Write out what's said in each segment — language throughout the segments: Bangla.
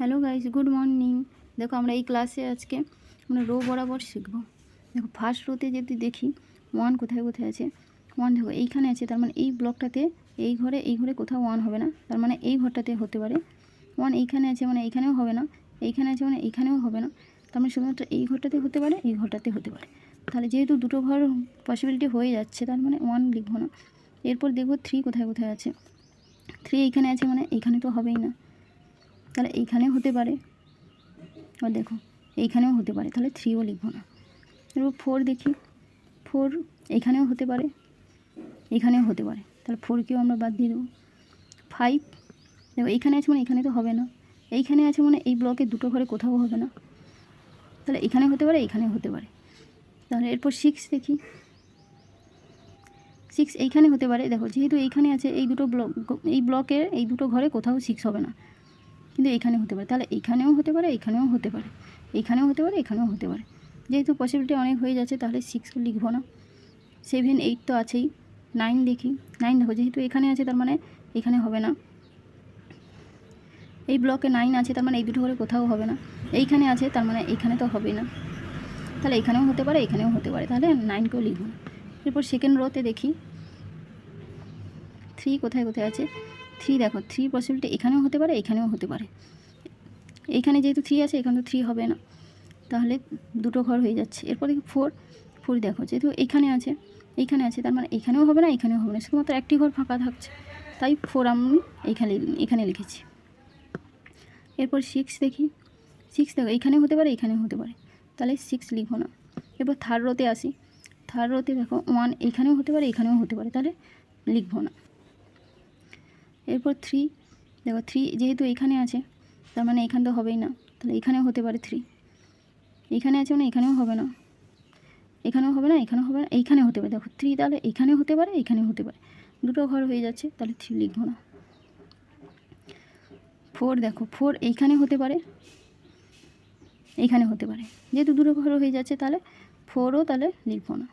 Hello guys, good morning. দেখো আমরা এই ক্লাসে আজকে আমরা রো বরাবর শিখব। দেখো ফার্স্ট রোতে যদি দেখি ওয়ান কোথায় কোথায় আছে, ওয়ান দেখো এইখানে আছে, তার মানে এই ব্লকটাতে এই ঘরে কোথাও ওয়ান হবে না, তার মানে এই ঘরটাতে হতে পারে। ওয়ান এইখানে আছে মানে এইখানেও হবে না, এইখানে আছে মানে এইখানেও হবে না, তার মানে শুধুমাত্র এই ঘরটাতে হতে পারে, এই ঘরটাতে হতে পারে। তাহলে যেহেতু দুটো ঘর পসিবিলিটি হয়ে যাচ্ছে, তার মানে ওয়ান লিখবো না। এরপর দেখবো থ্রি কোথায় কোথায় আছে। থ্রি এইখানে আছে মানে এইখানে তো হবেই না, তাহলে এইখানেও হতে পারে। আর দেখো এইখানেও হতে পারে, তাহলে থ্রিও লিখবো না। এরপর ফোর দেখি, ফোর এইখানেও হতে পারে, এখানেও হতে পারে, তাহলে ফোরকেও আমরা বাদ দিয়ে দেবো। ফাইভ দেখো এইখানে আছে মানে এখানে তো হবে না, এইখানে আছে মানে এই ব্লকে দুটো ঘরে কোথাও হবে না, তাহলে এখানে হতে পারে, এইখানেও হতে পারে। তাহলে এরপর সিক্স দেখি, সিক্স এইখানে হতে পারে। দেখো যেহেতু এইখানে আছে, এই দুটো এই ব্লকের এই দুটো ঘরে কোথাও সিক্স হবে না, কিন্তু এখানে হতে পারে, তাহলে এখানেও হতে পারে, এখানেও হতে পারে, এখানেও হতে পারে, এখানেও হতে পারে। যেহেতু পসিবিলিটি অনেক হয়ে যাচ্ছে, তাহলে সিক্স লিখবো না। সেভেন এইট তো আছেই। নাইন দেখি, নাইন দেখো যেহেতু এখানে আছে, তার মানে এখানে হবে না। এই ব্লকে নাইন আছে, তার মানে এই দুটো ঘরে কোথাও হবে না। এইখানে আছে, তার মানে এইখানে তো হবেই না, তাহলে এখানেও হতে পারে, এখানেও হতে পারে, তাহলে নাইনকেও লিখবো না। এরপর সেকেন্ড রোতে দেখি থ্রি কোথায় কোথায় আছে। থ্রি দেখো থ্রি পসিবিলিটি এখানেও হতে পারে, এখানেও হতে পারে। এইখানে যেহেতু থ্রি আছে, এখানে তো থ্রি হবে না, তাহলে দুটো ঘর হয়ে যাচ্ছে। এরপর দেখি ফোর, ফোর দেখো যেহেতু এইখানে আছে, এইখানে আছে, তার মানে এখানেও হবে না, এখানেও হবে না, শুধুমাত্র একটি ঘর ফাঁকা থাকছে, তাই ফোর আমি এখানে লিখেছি। এরপর সিক্স দেখি, সিক্স দেখো এইখানেও হতে পারে, এখানেও হতে পারে, তাহলে সিক্স লিখবো না। এরপর থার্ড রোতে আসি, থার্ড রোতে দেখো ওয়ান এইখানেও হতে পারে, এখানেও হতে পারে, তাহলে লিখবো না। এরপর থ্রি দেখো থ্রি যেহেতু এইখানে আছে, তার মানে এখানে তো হবেই না, তাহলে এখানেও হতে পারে থ্রি। এইখানে আছে মানে এখানেও হবে না, এখানেও হবে না, এখানেও হবে না, এইখানে হতে পারে। দেখো থ্রি তাহলে এখানেও হতে পারে, এখানেও হতে পারে, দুটো ঘর হয়ে যাচ্ছে, তাহলে থ্রি লিখবো না। ফোর দেখো ফোর এইখানে হতে পারে, এইখানে হতে পারে, যেহেতু দুটো ঘর হয়ে যাচ্ছে, তাহলে ফোরও তাহলে লিখবো না।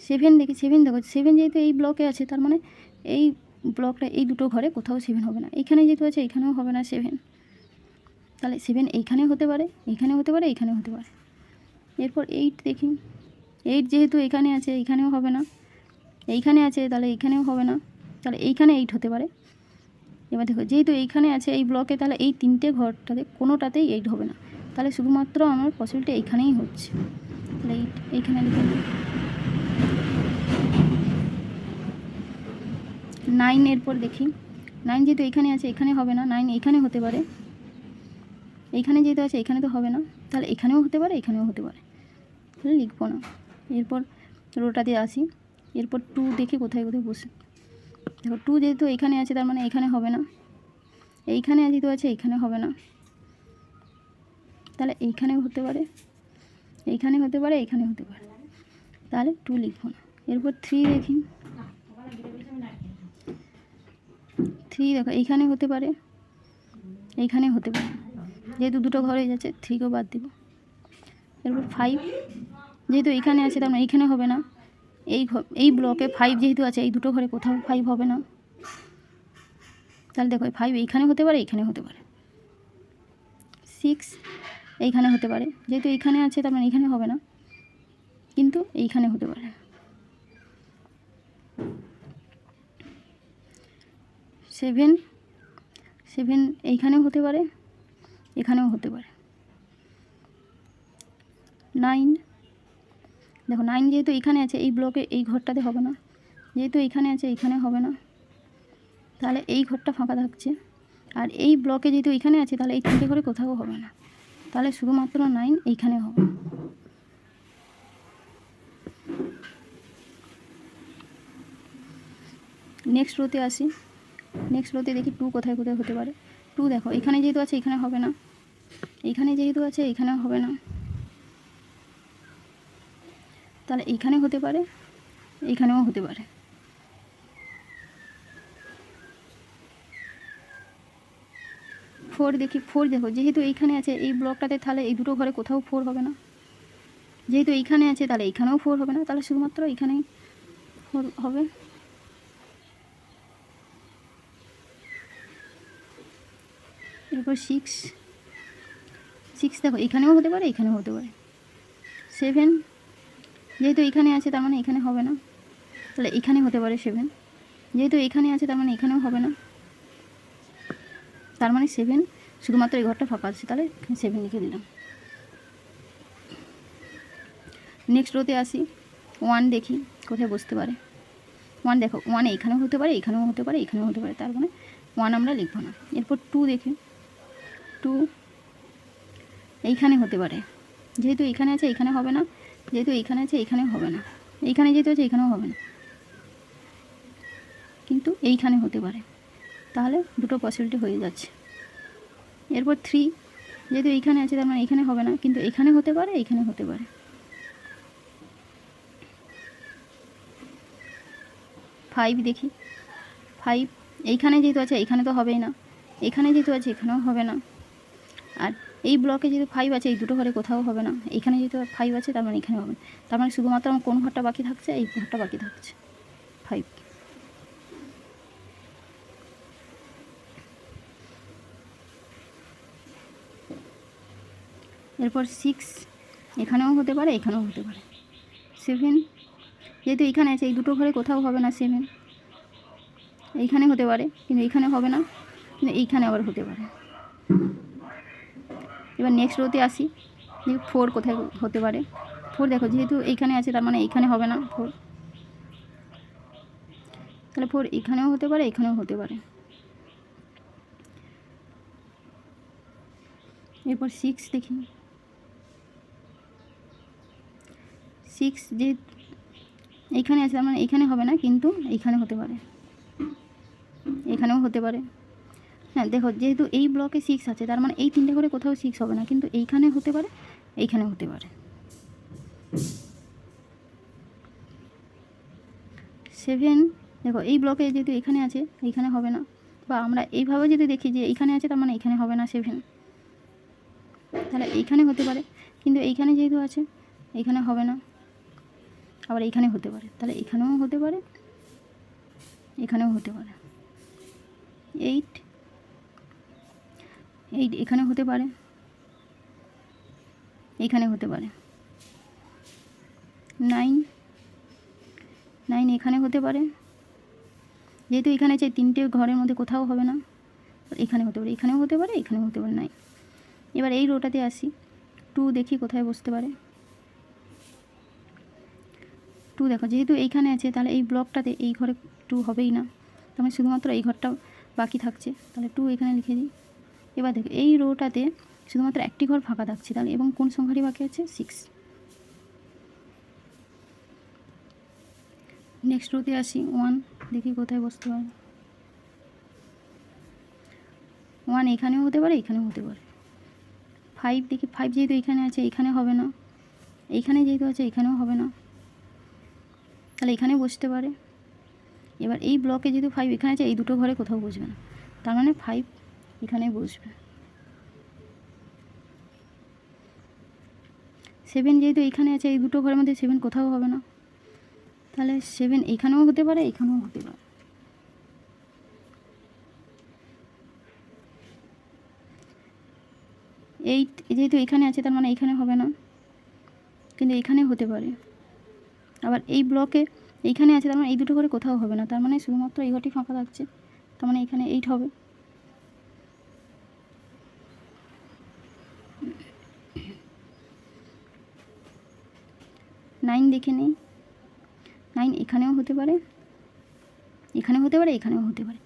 সেভেন দেখি, সেভেন দেখো সেভেন যেহেতু এই ব্লকে আছে, তার মানে এই ব্লকটা এই দুটো ঘরে কোথাও সেভেন হবে না, এইখানে যেহেতু আছে এইখানেও হবে না সেভেন, তাহলে সেভেন এইখানে হতে পারে, এইখানে হতে পারে, এইখানেও হতে পারে। এরপর এইট দেখি, এইট যেহেতু এখানে আছে, এইখানেও হবে না, এইখানে আছে, তাহলে এইখানেও হবে না, তাহলে এইখানে এইট হতে পারে। এবার দেখো যেহেতু এইখানে আছে এই ব্লকে, তাহলে এই তিনটে ঘরটাতে কোনোটাতেই এইট হবে না, তাহলে শুধুমাত্র আমার পসিবিলিটি এইখানেই হচ্ছে, তাহলে এইট এইখানে লিখে নিই। নাইন এরপর দেখি, নাইন যেহেতু এইখানে আছে, এখানে হবে না, নাইন এইখানে হতে পারে, এইখানে যেহেতু আছে এখানে তো হবে না, তাহলে এখানেও হতে পারে, এখানেও হতে পারে, তাহলে লিখবো না। এরপর রোটাতে আসি, এরপর টু দেখি কোথায় কোথায় বসে। দেখো টু যেহেতু এখানে আছে, তার মানে এখানে হবে না, এইখানে যেহেতু আছে এইখানে হবে না, তাহলে এইখানেও হতে পারে, এইখানে হতে পারে, এইখানে হতে পারে, তাহলে টু লিখবো না। এরপর থ্রি দেখি, থ্রি দেখো এইখানে হতে পারে, এইখানে হতে পারে, যেহেতু দুটো ঘর হয়ে যাচ্ছে, থ্রিকেও বাদ দিব। এরপর ফাইভ যেহেতু এইখানে আছে, তার মানে এইখানে হবে না, এই ব্লকে ফাইভ যেহেতু আছে, এই দুটো ঘরে কোথাও ফাইভ হবে না, তাহলে দেখো ফাইভ এইখানে হতে পারে, এইখানে হতে পারে। সিক্স এইখানে হতে পারে, যেহেতু এইখানে আছে, তার মানে এইখানে হবে না, কিন্তু এইখানে হতে পারে। সেভেন, সেভেন এইখানেও হতে পারে, এখানেও হতে পারে। নাইন দেখো নাইন যেহেতু এইখানে আছে, এই ব্লকে এই ঘরটাতে হবে না, যেহেতু এইখানে আছে এইখানে হবে না, তাহলে এই ঘরটা ফাঁকা থাকছে, আর এই ব্লকে যেহেতু এইখানে আছে, তাহলে এই তিনটে ঘরে কোথাও হবে না, তাহলে শুধুমাত্র নাইন এইখানে হবে। নেক্সট রোতে আসি, নেক্সট রোতে দেখি টু কোথায় কোথায় হতে পারে। টু দেখো এখানে যেহেতু আছে, এখানে হবে না, এইখানে যেহেতু আছে, এইখানেও হবে না, তাহলে এইখানে হতে পারে, এইখানেও হতে পারে। ফোর দেখি, ফোর দেখো যেহেতু এইখানে আছে এই ব্লকটাতে, তাহলে এই দুটো ঘরে কোথাও ফোর হবে না, যেহেতু এইখানে আছে, তাহলে এইখানেও ফোর হবে না, তাহলে শুধুমাত্র এইখানেই হবে। এরপর 6 দেখো এখানেও হতে পারে, এখানেও হতে পারে। 7 যেহেতু এখানে আছে তার মানে এখানে হবে না, তাহলে এখানে হতে পারে 7। যেহেতু এখানে আছে তার মানে এখানেও হবে না, তার মানে 7 শুধুমাত্র এই ঘরটা ফাঁকা আছে, তাহলে 7 লিখে দিলাম। নেক্সট রোতে আসি, 1 দেখি কোথায় বসতে পারে। 1 দেখো 1 এখানেও হতে পারে, এখানেও হতে পারে, এখানেও হতে পারে, তার মানে 1 আমরা লিখব না। এরপর 2 দেখি, 2 এইখানে হতে পারে। যেহেতু এখানে আছে এখানে হবে না, যেহেতু এইখানে আছে এখানেও হবে না, এইখানে যেহেতু আছে এখানেও হবে না, কিন্তু এইখানে হতে পারে, তাহলে দুটো পসিবিলিটি হয়ে যাচ্ছে। এরপর 3 যেহেতু এইখানে আছে তার মানে এখানে হবে না, কিন্তু এখানে হতে পারে, এখানে হতে পারে। 5 দেখি, 5 এইখানে যেহেতু আছে এখানে তো হবেই না, এখানে যেহেতু আছে এখানেও হবে না, আর এই ব্লকে যেহেতু 5 আছে এই দুটো ঘরে কোথাও হবে না, এখানে যেহেতু 5 আছে তার মানে এখানে হবে, তার মানে শুধুমাত্র আমার কোন ঘরটা বাকি থাকছে, এই ঘরটা বাকি থাকছে 5। এরপর 6 এখানেও হতে পারে, এখানেও হতে পারে। 7 যেহেতু এখানে আছে এই দুটো ঘরে কোথাও হবে না, 7 এইখানে হতে পারে, কিন্তু এইখানে হবে না, কিন্তু এইখানে আবার হতে পারে। এবার নেক্সট রোতে আসি, যে 4 কোথায় হতে পারে। 4 দেখো যেহেতু এইখানে আছে তার মানে এইখানে হবে না 4, তাহলে 4 এখানেও হতে পারে, এখানেও হতে পারে। এরপর 6 দেখি, 6 যে এইখানে আছে তার মানে এইখানে হবে না, কিন্তু এইখানে হতে পারে, এখানেও হতে পারে। হ্যাঁ দেখো যেহেতু এই ব্লকে 6 আছে তার মানে এই তিনটে ঘরে কোথাও 6 হবে না, কিন্তু এইখানে হতে পারে, এইখানে হতে পারে। 7 দেখো এই ব্লকে যেহেতু এখানে আছে এইখানে হবে না, বা আমরা এইভাবে যদি দেখি যে এইখানে আছে তার মানে এখানে হবে না 7, তাহলে এইখানে হতে পারে, কিন্তু এইখানে যেহেতু আছে এইখানে হবে না, আবার এইখানে হতে পারে, তাহলে এখানেও হতে পারে, এখানেও হতে পারে। 8 এখানে হতে পারে, এইখানে হতে পারে। 9 এখানে হতে পারে, যেহেতু এখানে আছে তিনটে ঘরের মধ্যে কোথাও হবে না, এখানে হতে পারে, এখানেও হতে পারে, এখানেও হতে পারে। 9 এবার এই রোটাতে আসি, 2 দেখি কোথায় বসতে পারে। 2 দেখো যেহেতু এইখানে আছে তাহলে এই ব্লকটাতে এই ঘরে 2 হবেই না, তার মানে শুধুমাত্র এই ঘরটা বাকি থাকছে, তাহলে 2 এখানে লিখে দিই। এবার দেখো এই রোটাতে শুধুমাত্র একটি ঘর ফাঁকা থাকছে, তাহলে এবং কোন সংখ্যাটি বাকি আছে, 6। নেক্সট রোতে আসি, 1 দেখি কোথায় বসতে পারে। 1 এখানেও হতে পারে, এখানেও হতে পারে। 5 দেখি, 5 যেহেতু এখানে আছে এখানে হবে না, এইখানে যেহেতু আছে এখানেও হবে না, তাহলে এখানে বসতে পারে। এবার এই ব্লকে যেহেতু 5 এখানে আছে এই দুটো ঘরে কোথাও বসবে না, তার মানে 5 এখানে বসবে। 7 যেহেতু এইখানে আছে এই দুটো ঘরের মধ্যে 7 কোথাও হবে না, তাহলে 7 এখানেও হতে পারে, এখানেও হতে পারে। 8 যেহেতু এখানে আছে তার মানে এখানে হবে না, কিন্তু এখানে হতে পারে। আবার এই ব্লকে এইখানে আছে তার মানে এই দুটো ঘরে কোথাও হবে না, তার মানে শুধুমাত্র এই ঘরটি ফাঁকা থাকছে, তার মানে এখানে 8 হবে। 9 দেখে নেই, 9 এখানেও হতে পারে, এখানেও হতে পারে, এখানেও হতে পারে।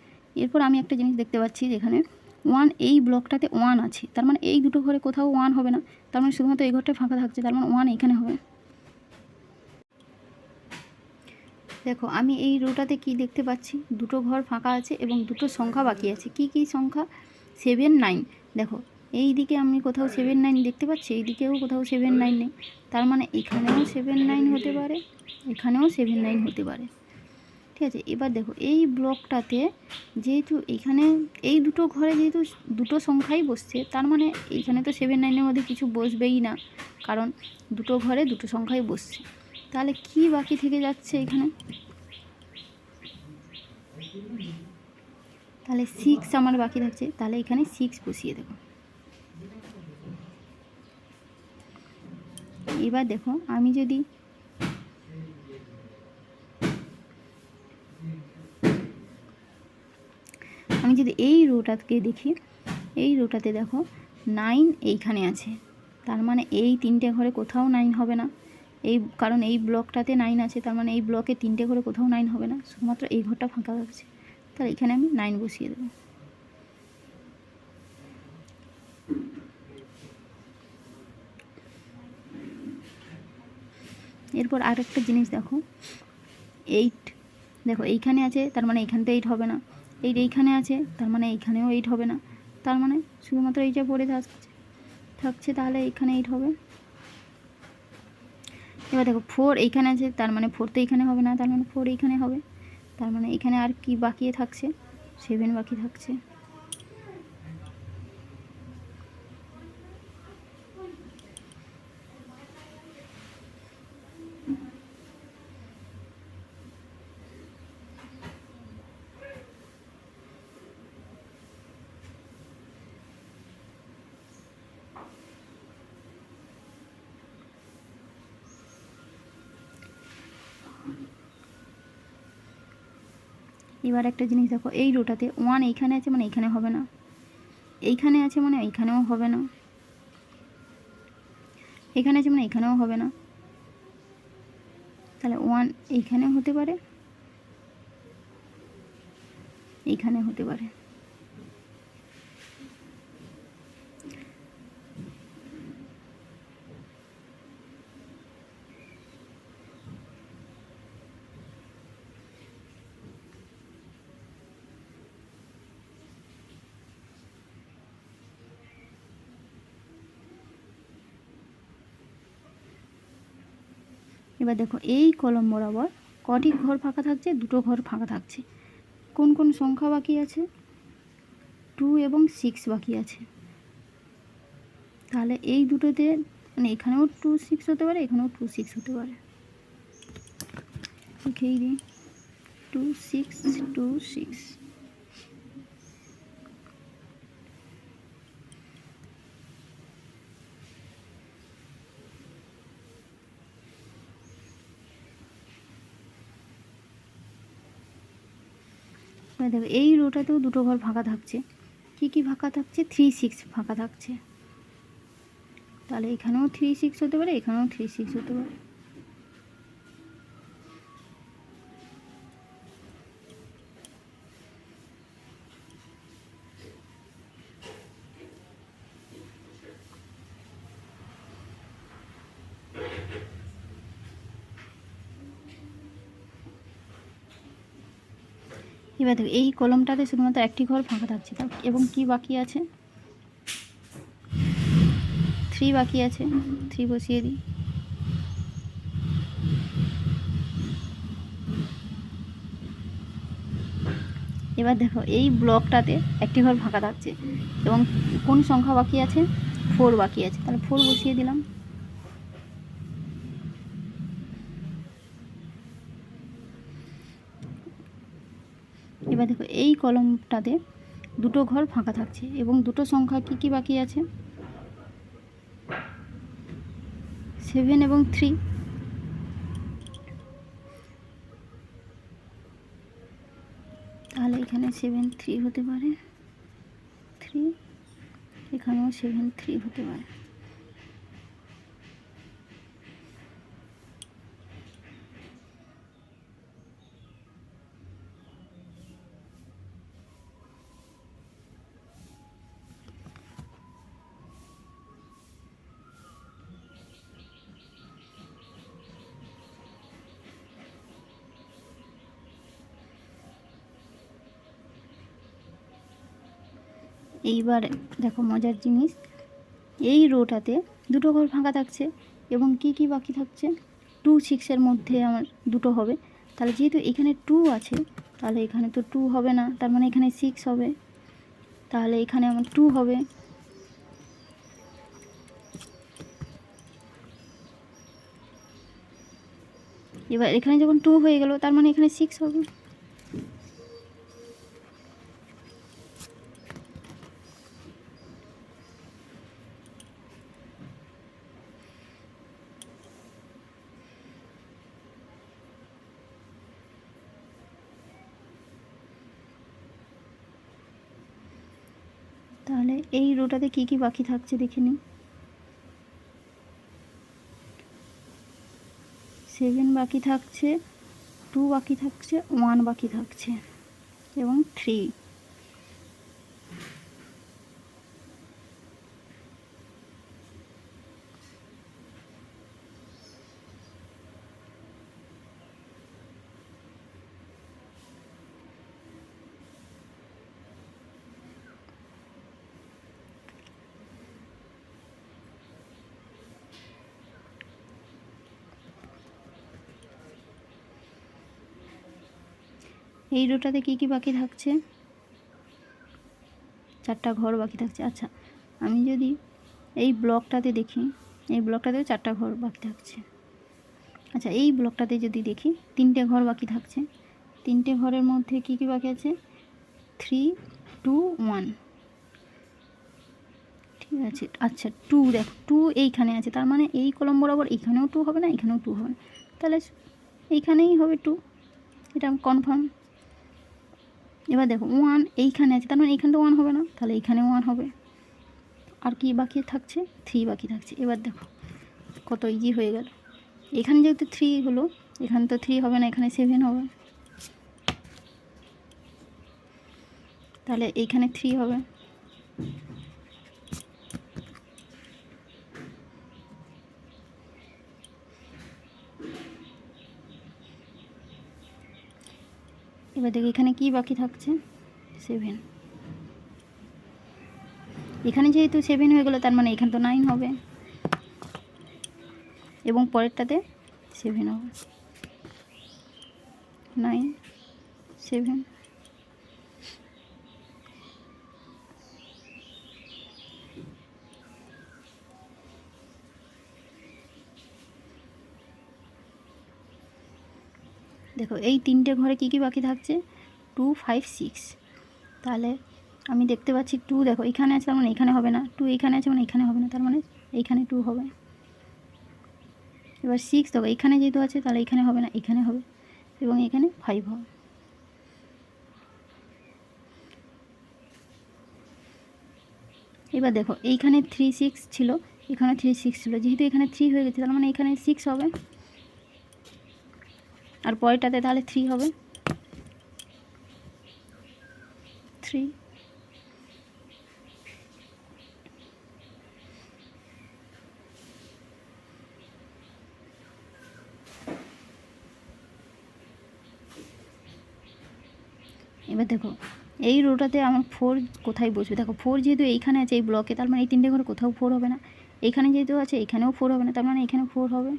এরপর আমি একটা জিনিস দেখতে পাচ্ছি যেখানে 1 এই ব্লকটাতে 1 আছে, তার মানে এই দুটো ঘরে কোথাও 1 হবে না, তার মানে শুধুমাত্র এই ঘরটা ফাঁকা থাকছে, তার মানে 1 এখানে হবে। দেখো আমি এই রোটাতে কি দেখতে পাচ্ছি, দুটো ঘর ফাঁকা আছে এবং দুটো সংখ্যা বাকি আছে। কি কি সংখ্যা, 7, 9। দেখো এই দিকে আমি কোথাও 7, 9 দেখতে পাচ্ছি, এই দিকেও কোথাও 7, 9 নেই, তার মানে এখানেও 7, 9 হতে পারে, এখানেও 7, 9 হতে পারে। ঠিক আছে, এবার দেখো এই ব্লকটাতে যেহেতু এখানে এই দুটো ঘরে যেহেতু দুটো সংখ্যাই বসছে, তার মানে এইখানে তো 7, 9-এর মধ্যে কিছু বসবেই না, কারণ দুটো ঘরে দুটো সংখ্যাই বসছে। তাহলে কি বাকি থেকে যাচ্ছে এখানে, তাহলে 6 আমার বাকি থাকছে, তাহলে এখানে 6 বসিয়ে দেবো। এবার দেখো আমি যদি এই রোটাকে দেখি, এই রোটাতে দেখো 9 এইখানে আছে, তার মানে এই 3টে ঘরে কোথাও 9 হবে না। কারণ এই ব্লকটাতে 9 আছে, তার মানে এই ব্লকে 3টে ঘরে কোথাও 9 হবে না, শুধুমাত্র এই ঘরটা ফাঁকা থাকছে। তাহলে এখানে আমি 9 বসিয়ে দেবো। এরপর আরেকটা জিনিস দেখো, 8 দেখো এইখানে আছে, তার মানে এইখানতে 8 হবে না। এইখানে আছে, তার মানে এইখানেও 8 হবে না। তার মানে শুধুমাত্র এইটা পড়ে থাকছে, তাহলে এইখানে 8 হবে। এবার দেখো 4 এইখানে আছে, তার মানে 4 তো এইখানে হবে না, তার মানে 4 এইখানে হবে। তার মানে এখানে আর কি বাকি থাকছে? 7 বাকি থাকছে। এবার একটা জিনিস দেখো, এই রোটাতে 1 এইখানে আছে, মানে এইখানে হবে না। এইখানে আছে মানে এইখানেও হবে না। এখানে আছে মানে এখানেও হবে না। তাহলে 1 এইখানেও হতে পারে, এইখানে হতে পারে। এবার দেখো এই কলম বরাবর কটি ঘর ফাঁকা থাকছে? 2টো ঘর ফাঁকা থাকছে। কোন কোন সংখ্যা বাকি আছে? 2 এবং 6 বাকি আছে। তাহলে এই দুটোতে মানে এখানেও 2 6 হতে পারে, এখানেও 2 6 হতে পারে। লিখেই দিই 2 6 2 6। দেখো এই রোটাতেও 2টো ঘর ফাঁকা থাকছে। কি কি ফাঁকা থাকছে? 3 6 ফাঁকা থাকছে। তাহলে এখানেও 3 6 হতে পারে, এখানেও 3 6 হতে পারে। এবার দেখো এই কলমটাতে শুধুমাত্র একটি ঘর ফাঁকা থাকছে, এবং কি বাকি আছে? 3 বাকি আছে, 3 বসিয়ে দিই। এবার দেখো এই ব্লকটাতে একটি ঘর ফাঁকা থাকছে, এবং কোন সংখ্যা বাকি আছে? 4 বাকি আছে, তাহলে 4 বসিয়ে দিলাম। এবার দেখো এই কলমটাতে 2টো ঘর ফাঁকা থাকছে, এবং 2টো সংখ্যা কি কি বাকি আছে? 7 এবং 3। তাহলে এখানে 7 3 হতে পারে, 3 এখানেও 7 3 হতে পারে। এইবার দেখো মজার জিনিস, এই রোটাতে 2টো ঘর ফাঁকা থাকছে, এবং কি কি বাকি থাকছে? 2 6-এর মধ্যে আমার 2টো হবে। তাহলে যেহেতু এখানে 2 আছে, তাহলে এখানে তো 2 হবে না, তার মানে এখানে 6 হবে। তাহলে এখানে আমার 2 হবে। এবার এখানে যখন 2 হয়ে গেল, তার মানে এখানে 6 হবে। তাহলে এই রোটাতে কী কী বাকি থাকছে দেখে নিই। 7 বাকি থাকছে, 2 বাকি থাকছে, 1 বাকি থাকছে এবং 3। এই রোটাতে কী কী বাকি থাকছে, 4টা ঘর বাকি থাকছে। আচ্ছা, আমি যদি এই ব্লকটাতে দেখি, এই ব্লকটাতেও 4টা ঘর বাকি থাকছে। আচ্ছা, এই ব্লকটাতে যদি দেখি 3টে ঘর বাকি থাকছে। 3টে ঘরের মধ্যে কী কী বাকি আছে, 3, 2, 1। ঠিক আছে। আচ্ছা, 2 দেখো, 2 এইখানে আছে, তার মানে এই কলম বরাবর এইখানেও 2 হবে না, এখানেও 2 হবে না, তাহলে এইখানেই হবে 2, এটা কনফার্ম। এবার দেখো 1 এইখানে আছে, তার মানে এইখানে তো 1 হবে না, তাহলে এইখানে 1 হবে। আর কি বাকি থাকছে, 3 বাকি থাকছে। এবার দেখো কত ইজি হয়ে গেল। এখানে যেহেতু 3 হলো, এখানে তো 3 হবে না, এখানে 7 হবে, তাহলে এইখানে 3 হবে। এবার দেখো এখানে কি বাকি থাকছে, 7। এখানে যেহেতু 7 হয়ে গেলো, তার মানে এখানে তো 9 হবে এবং পরেরটাতে 7 হবে। 9, 7। দেখো এই 3টে ঘরে কি কি বাকি থাকছে, 2, 5, 6। তাহলে আমি দেখতে পাচ্ছি 2 দেখো এখানে আছে, তার মানে এখানে হবে না, 2 এখানে আছে মানে এখানে হবে না, তার মানে এইখানে 2 হবে। এবার 6 দেখো এখানে যেহেতু আছে, তাহলে এখানে হবে না, এখানে হবে এবং এখানে 5 হবে। এবার দেখো এইখানে 3, 6 ছিল, এখানে 3, 6 ছিল, যেহেতু এখানে 3 হয়ে গেছে, তার মানে এখানে 6 হবে আর পরেরটাতে তাহলে 3 হবে, 3। এবার দেখো এই রোটাতে আমার 4 কোথায় বসবে, দেখো 4 যেহেতু এইখানে আছে এই ব্লকে, তার মানে এই 3টে ঘরে কোথাও 4 হবে না। এইখানে যেহেতু আছে এখানেও 4 হবে না, তার মানে এখানে 4 হবে।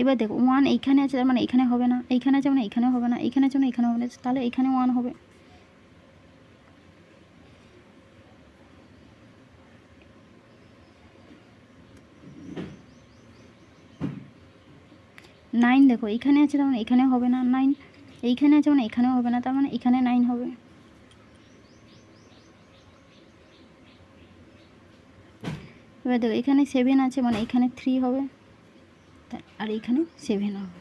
এবার দেখো 1 এইখানে আছে, তার মানে এখানে হবে না, এইখানে আছে মানে এখানেও হবে না, এইখানে আছে মানে এখানে হবে না, তাহলে এখানে 1 হবে। নাইন দেখো এইখানে আছে, তার মানে এখানেও হবে না, 9 এইখানে আছে মানে এখানেও হবে না, তার মানে এখানে 9 হবে। এবার দেখো এখানে 7 আছে, মানে এখানে 3 হবে আর এইখানে 7 হবে।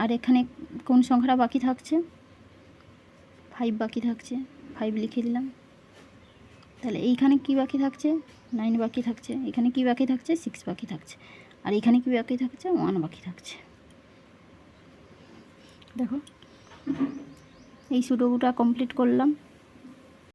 আর এখানে কোন সংখ্যাটা বাকি থাকছে, 5 বাকি থাকছে, 5 লিখে দিলাম। তাহলে এইখানে কি বাকি থাকছে, 9 বাকি থাকছে, এখানে কি বাকি থাকছে, 6 বাকি থাকছে, আর এখানে কি বাকি থাকছে, 1 বাকি থাকছে। দেখো এই সুডোকুটা কমপ্লিট করলাম।